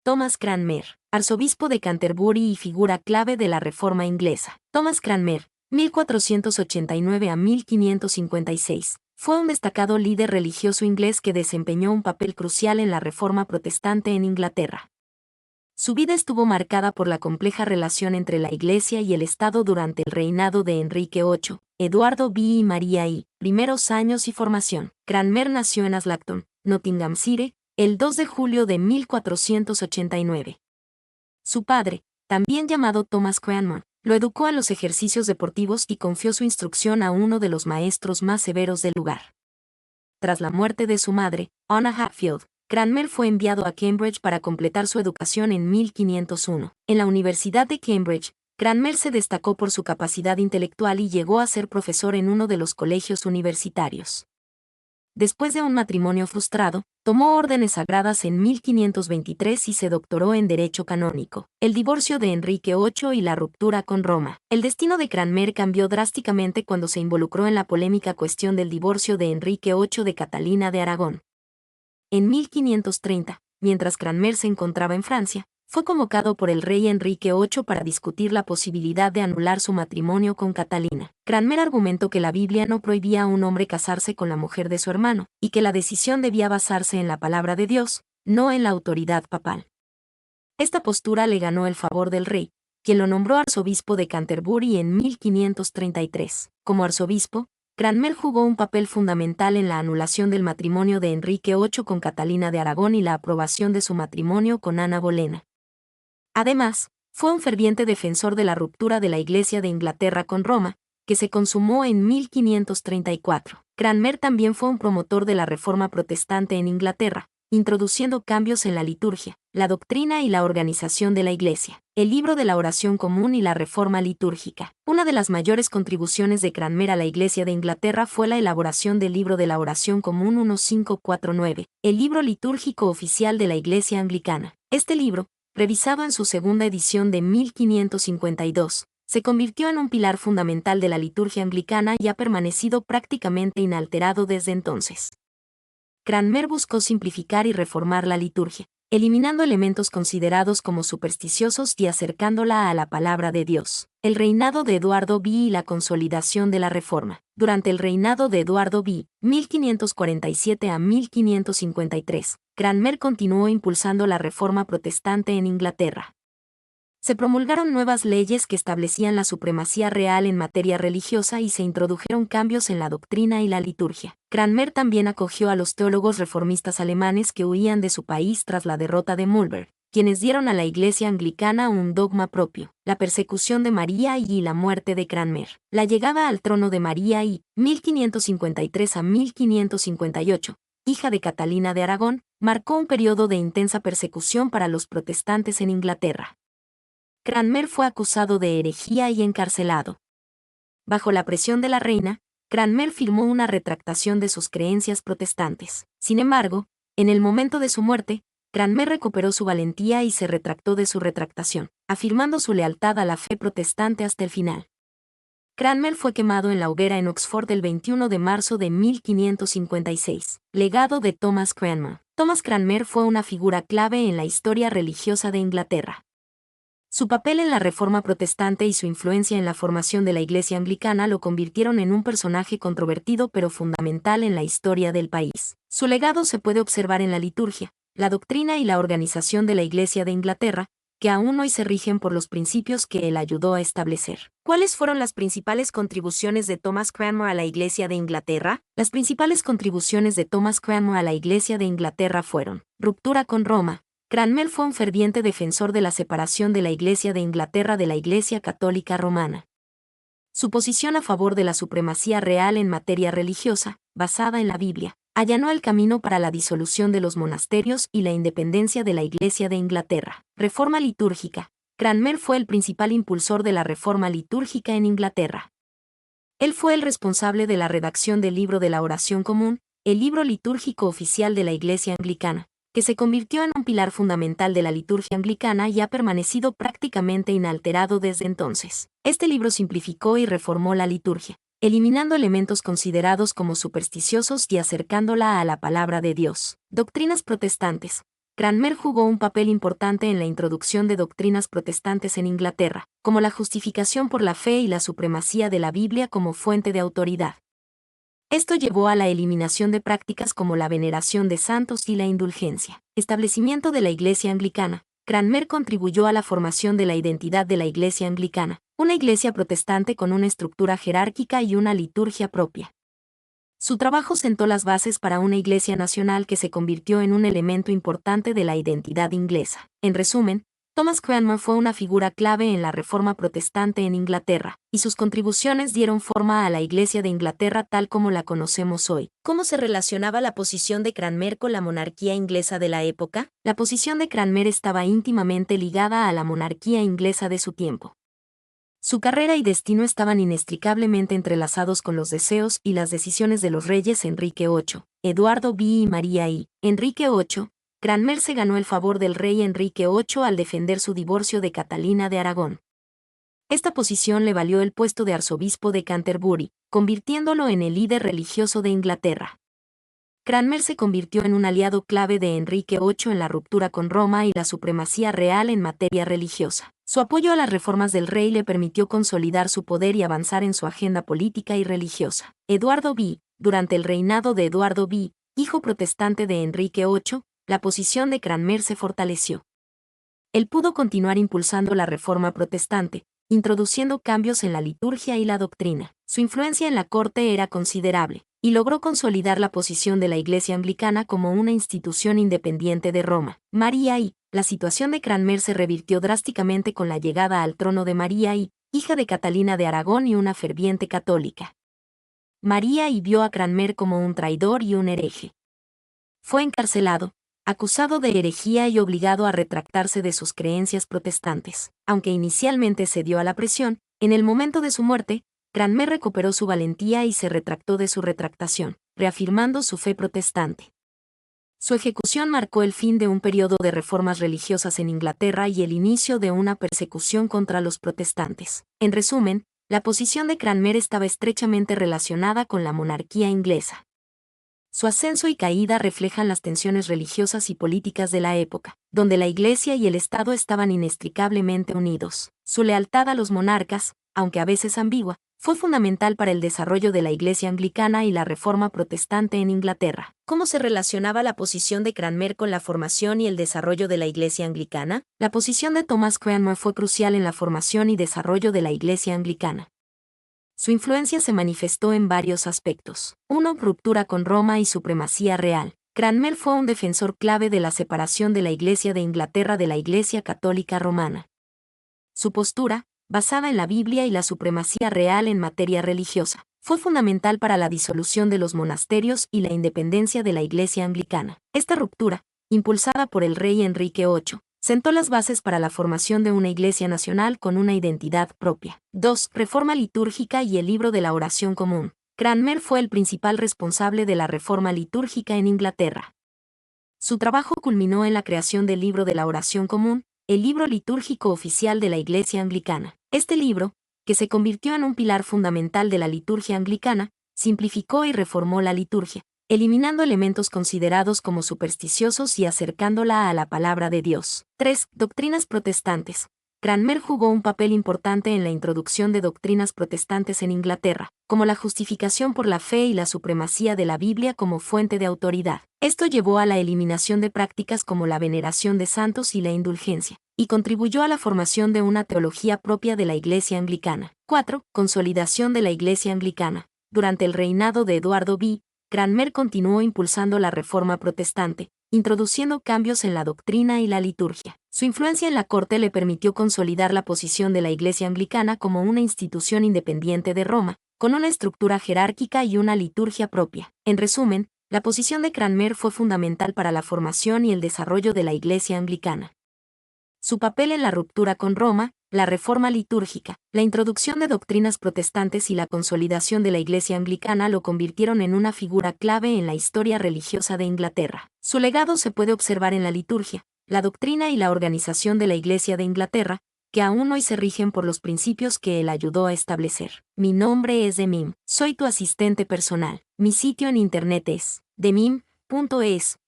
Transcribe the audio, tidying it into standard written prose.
Thomas Cranmer, arzobispo de Canterbury y figura clave de la Reforma inglesa. Thomas Cranmer, 1489 a 1556, fue un destacado líder religioso inglés que desempeñó un papel crucial en la Reforma protestante en Inglaterra. Su vida estuvo marcada por la compleja relación entre la Iglesia y el Estado durante el reinado de Enrique VIII, Eduardo V y María I. Primeros años y formación. Cranmer nació en Aslacton, Nottinghamshire, el 2 de julio de 1489. Su padre, también llamado Thomas Cranmer, lo educó a los ejercicios deportivos y confió su instrucción a uno de los maestros más severos del lugar. Tras la muerte de su madre, Anna Hatfield, Cranmer fue enviado a Cambridge para completar su educación en 1501. En la Universidad de Cambridge, Cranmer se destacó por su capacidad intelectual y llegó a ser profesor en uno de los colegios universitarios. Después de un matrimonio frustrado, tomó órdenes sagradas en 1523 y se doctoró en Derecho Canónico. El divorcio de Enrique VIII y la ruptura con Roma. El destino de Cranmer cambió drásticamente cuando se involucró en la polémica cuestión del divorcio de Enrique VIII de Catalina de Aragón. En 1530, mientras Cranmer se encontraba en Francia, fue convocado por el rey Enrique VIII para discutir la posibilidad de anular su matrimonio con Catalina. Cranmer argumentó que la Biblia no prohibía a un hombre casarse con la mujer de su hermano, y que la decisión debía basarse en la palabra de Dios, no en la autoridad papal. Esta postura le ganó el favor del rey, quien lo nombró arzobispo de Canterbury en 1533. Como arzobispo, Cranmer jugó un papel fundamental en la anulación del matrimonio de Enrique VIII con Catalina de Aragón y la aprobación de su matrimonio con Ana Bolena. Además, fue un ferviente defensor de la ruptura de la Iglesia de Inglaterra con Roma, que se consumó en 1534. Cranmer también fue un promotor de la Reforma protestante en Inglaterra, introduciendo cambios en la liturgia, la doctrina y la organización de la Iglesia. El libro de la oración común y la reforma litúrgica. Una de las mayores contribuciones de Cranmer a la Iglesia de Inglaterra fue la elaboración del libro de la oración común 1549, el libro litúrgico oficial de la Iglesia anglicana. Este libro, revisado en su segunda edición de 1552, se convirtió en un pilar fundamental de la liturgia anglicana y ha permanecido prácticamente inalterado desde entonces. Cranmer buscó simplificar y reformar la liturgia, eliminando elementos considerados como supersticiosos y acercándola a la palabra de Dios. El reinado de Eduardo V y la consolidación de la Reforma. Durante el reinado de Eduardo V, 1547 a 1553, Cranmer continuó impulsando la Reforma protestante en Inglaterra. Se promulgaron nuevas leyes que establecían la supremacía real en materia religiosa y se introdujeron cambios en la doctrina y la liturgia. Cranmer también acogió a los teólogos reformistas alemanes que huían de su país tras la derrota de Mühlberg, quienes dieron a la Iglesia anglicana un dogma propio, la persecución de María y la muerte de Cranmer. La llegada al trono de María I, 1553 a 1558, hija de Catalina de Aragón, marcó un periodo de intensa persecución para los protestantes en Inglaterra. Cranmer fue acusado de herejía y encarcelado. Bajo la presión de la reina, Cranmer firmó una retractación de sus creencias protestantes. Sin embargo, en el momento de su muerte, Cranmer recuperó su valentía y se retractó de su retractación, afirmando su lealtad a la fe protestante hasta el final. Cranmer fue quemado en la hoguera en Oxford el 21 de marzo de 1556. Legado de Thomas Cranmer. Thomas Cranmer fue una figura clave en la historia religiosa de Inglaterra. Su papel en la Reforma protestante y su influencia en la formación de la Iglesia anglicana lo convirtieron en un personaje controvertido pero fundamental en la historia del país. Su legado se puede observar en la liturgia, la doctrina y la organización de la Iglesia de Inglaterra, que aún hoy se rigen por los principios que él ayudó a establecer. ¿Cuáles fueron las principales contribuciones de Thomas Cranmer a la Iglesia de Inglaterra? Las principales contribuciones de Thomas Cranmer a la Iglesia de Inglaterra fueron: ruptura con Roma. Cranmer fue un ferviente defensor de la separación de la Iglesia de Inglaterra de la Iglesia Católica Romana. Su posición a favor de la supremacía real en materia religiosa, basada en la Biblia, allanó el camino para la disolución de los monasterios y la independencia de la Iglesia de Inglaterra. Reforma litúrgica. Cranmer fue el principal impulsor de la reforma litúrgica en Inglaterra. Él fue el responsable de la redacción del libro de la oración común, el libro litúrgico oficial de la Iglesia anglicana, que se convirtió en un pilar fundamental de la liturgia anglicana y ha permanecido prácticamente inalterado desde entonces. Este libro simplificó y reformó la liturgia, eliminando elementos considerados como supersticiosos y acercándola a la palabra de Dios. Doctrinas protestantes. Cranmer jugó un papel importante en la introducción de doctrinas protestantes en Inglaterra, como la justificación por la fe y la supremacía de la Biblia como fuente de autoridad. Esto llevó a la eliminación de prácticas como la veneración de santos y la indulgencia. Establecimiento de la Iglesia Anglicana. Cranmer contribuyó a la formación de la identidad de la Iglesia Anglicana, una iglesia protestante con una estructura jerárquica y una liturgia propia. Su trabajo sentó las bases para una iglesia nacional que se convirtió en un elemento importante de la identidad inglesa. En resumen, Thomas Cranmer fue una figura clave en la Reforma Protestante en Inglaterra, y sus contribuciones dieron forma a la Iglesia de Inglaterra tal como la conocemos hoy. ¿Cómo se relacionaba la posición de Cranmer con la monarquía inglesa de la época? La posición de Cranmer estaba íntimamente ligada a la monarquía inglesa de su tiempo. Su carrera y destino estaban inextricablemente entrelazados con los deseos y las decisiones de los reyes Enrique VIII, Eduardo V y María I. Enrique VIII. Cranmer se ganó el favor del rey Enrique VIII al defender su divorcio de Catalina de Aragón. Esta posición le valió el puesto de arzobispo de Canterbury, convirtiéndolo en el líder religioso de Inglaterra. Cranmer se convirtió en un aliado clave de Enrique VIII en la ruptura con Roma y la supremacía real en materia religiosa. Su apoyo a las reformas del rey le permitió consolidar su poder y avanzar en su agenda política y religiosa. Eduardo V. Durante el reinado de Eduardo V., hijo protestante de Enrique VIII, la posición de Cranmer se fortaleció. Él pudo continuar impulsando la reforma protestante, introduciendo cambios en la liturgia y la doctrina. Su influencia en la corte era considerable, y logró consolidar la posición de la Iglesia Anglicana como una institución independiente de Roma. María I. La situación de Cranmer se revirtió drásticamente con la llegada al trono de María I, hija de Catalina de Aragón y una ferviente católica. María I vio a Cranmer como un traidor y un hereje. Fue encarcelado, acusado de herejía y obligado a retractarse de sus creencias protestantes. Aunque inicialmente cedió a la presión, en el momento de su muerte, Cranmer recuperó su valentía y se retractó de su retractación, reafirmando su fe protestante. Su ejecución marcó el fin de un periodo de reformas religiosas en Inglaterra y el inicio de una persecución contra los protestantes. En resumen, la posición de Cranmer estaba estrechamente relacionada con la monarquía inglesa. Su ascenso y caída reflejan las tensiones religiosas y políticas de la época, donde la Iglesia y el Estado estaban inextricablemente unidos. Su lealtad a los monarcas, aunque a veces ambigua, fue fundamental para el desarrollo de la Iglesia anglicana y la Reforma protestante en Inglaterra. ¿Cómo se relacionaba la posición de Cranmer con la formación y el desarrollo de la Iglesia anglicana? La posición de Thomas Cranmer fue crucial en la formación y desarrollo de la Iglesia anglicana. Su influencia se manifestó en varios aspectos. 1. Ruptura con Roma y supremacía real. Cranmer fue un defensor clave de la separación de la Iglesia de Inglaterra de la Iglesia Católica Romana. Su postura, basada en la Biblia y la supremacía real en materia religiosa, fue fundamental para la disolución de los monasterios y la independencia de la Iglesia anglicana. Esta ruptura, impulsada por el rey Enrique VIII, sentó las bases para la formación de una iglesia nacional con una identidad propia. 2. Reforma litúrgica y el libro de la oración común. Cranmer fue el principal responsable de la reforma litúrgica en Inglaterra. Su trabajo culminó en la creación del libro de la oración común, el libro litúrgico oficial de la Iglesia anglicana. Este libro, que se convirtió en un pilar fundamental de la liturgia anglicana, simplificó y reformó la liturgia, eliminando elementos considerados como supersticiosos y acercándola a la palabra de Dios. 3. Doctrinas protestantes. Cranmer jugó un papel importante en la introducción de doctrinas protestantes en Inglaterra, como la justificación por la fe y la supremacía de la Biblia como fuente de autoridad. Esto llevó a la eliminación de prácticas como la veneración de santos y la indulgencia, y contribuyó a la formación de una teología propia de la Iglesia anglicana. 4. Consolidación de la Iglesia anglicana. Durante el reinado de Eduardo V., Cranmer continuó impulsando la reforma protestante, introduciendo cambios en la doctrina y la liturgia. Su influencia en la corte le permitió consolidar la posición de la Iglesia anglicana como una institución independiente de Roma, con una estructura jerárquica y una liturgia propia. En resumen, la posición de Cranmer fue fundamental para la formación y el desarrollo de la Iglesia anglicana. Su papel en la ruptura con Roma, la reforma litúrgica, la introducción de doctrinas protestantes y la consolidación de la Iglesia anglicana lo convirtieron en una figura clave en la historia religiosa de Inglaterra. Su legado se puede observar en la liturgia, la doctrina y la organización de la Iglesia de Inglaterra, que aún hoy se rigen por los principios que él ayudó a establecer. Mi nombre es Demim, soy tu asistente personal. Mi sitio en internet es demim.es.tl.